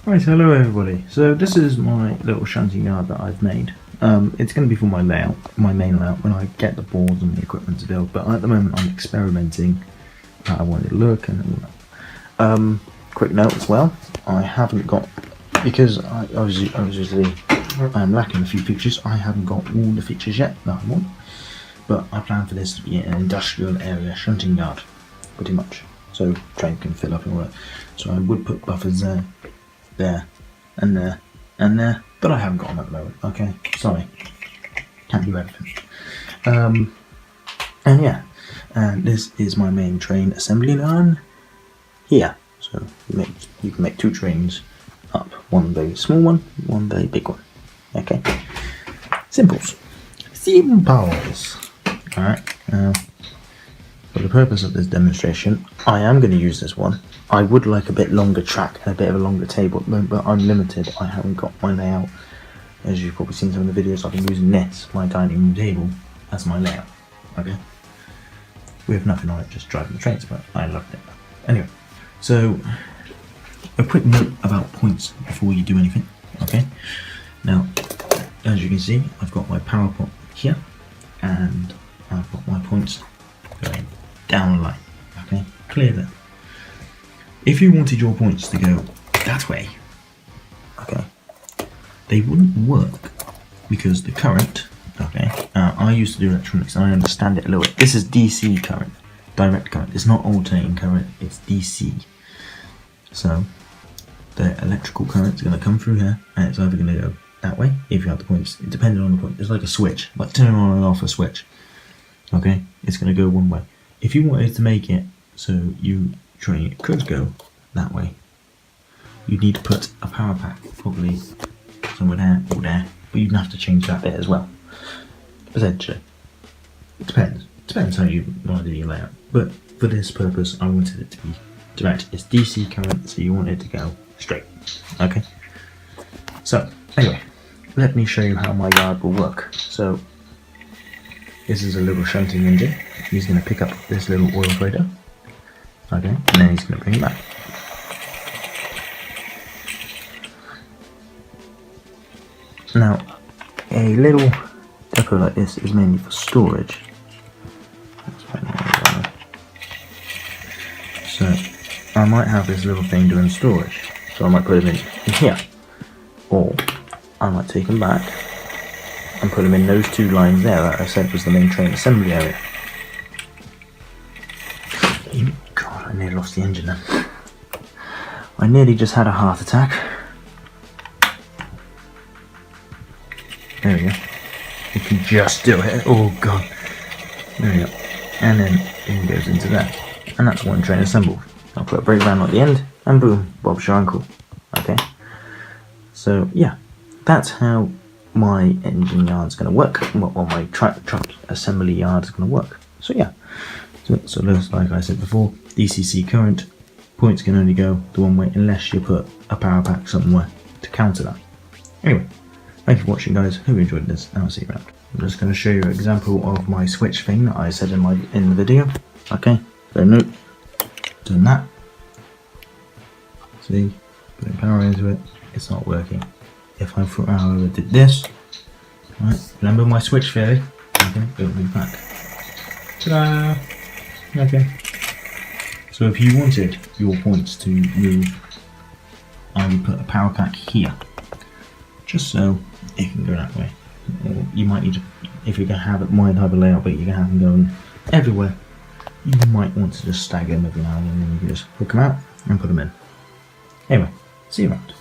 Right, hello everybody. So this is my little shunting yard that I've made. It's going to be for my layout, my main layout, when I get the boards and the equipment to build, but at the moment I'm experimenting how I want it to look and all that. Quick note as well, I haven't got, because I'm lacking a few features, I haven't got all the features yet that I want, but I plan for this to be an industrial area shunting yard, pretty much, so train can fill up and all that. So I would put buffers there, and there, and there, but I haven't got them at the moment, okay, sorry, can't do everything. And yeah, and this is my main train assembly line here, so you can make two trains up, one very small one, one very big one, okay, simples, alright, now, for the purpose of this demonstration, I am going to use this one. I would like a bit longer track and a bit of a longer table at the moment, but I'm limited. I haven't got my layout. As you've probably seen some of the videos, I've been using this, my dining room table, as my layout. Okay? We have nothing on it, just driving the trains, but I loved it. Anyway, so a quick note about points before you do anything. Okay? Now, as you can see, I've got my power pot here, and I've got my points going down the line. Okay? Clear that. If you wanted your points to go that way, okay, they wouldn't work because the current, okay, I used to do electronics and I understand it a little bit. This is DC current, direct current. It's not alternating current, it's DC. So the electrical current is going to come through here and it's either going to go that way if you have the points, depending on the point. It's like a switch, like turning on and off a switch. Okay, it's going to go one way. If you wanted to make it so you train it could go that way, you'd need to put a power pack probably somewhere there or there, but you'd have to change that bit as well. Essentially, it depends how you want to do your layout, but for this purpose I wanted it to be direct. It's DC current, so you want it to go straight. Okay, so anyway, let me show you how my yard will work. So this is a little shunting engine. He's going to pick up this little oil freighter. Okay, and then he's going to bring it back. Now, a little depot like this is mainly for storage. So, I might have this little thing doing storage. So I might put him in here. Or, I might take him back and put him in those two lines there that I said was the main train assembly area. God, I nearly lost the engine then. I nearly just had a heart attack. There we go. You can just do it. Oh god. There we go. And then it goes into there. And that's one train assembled. I'll put a brake van at the end, and boom, Bob's your uncle. Okay. So yeah, that's how my engine yard's going to work, or my truck assembly yard is going to work. So yeah. So like I said before, DCC current, points can only go the one way unless you put a power pack somewhere to counter that. Anyway, thank you for watching guys, hope you enjoyed this, and I'll see you around. I'm just going to show you an example of my switch thing that I said in the video. Okay, so note, doing that. See, putting power into it, it's not working. If I however did this, right, remember my switch theory, okay, it'll be back. Ta-da! Okay. So if you wanted your points to move, I would put a power pack here, just so it can go that way. Or you might need to, if you're going to have it, my type of layout, but you're going to have them going everywhere, you might want to just stagger them every now and then, and you can just hook them out and put them in. Anyway, see you around.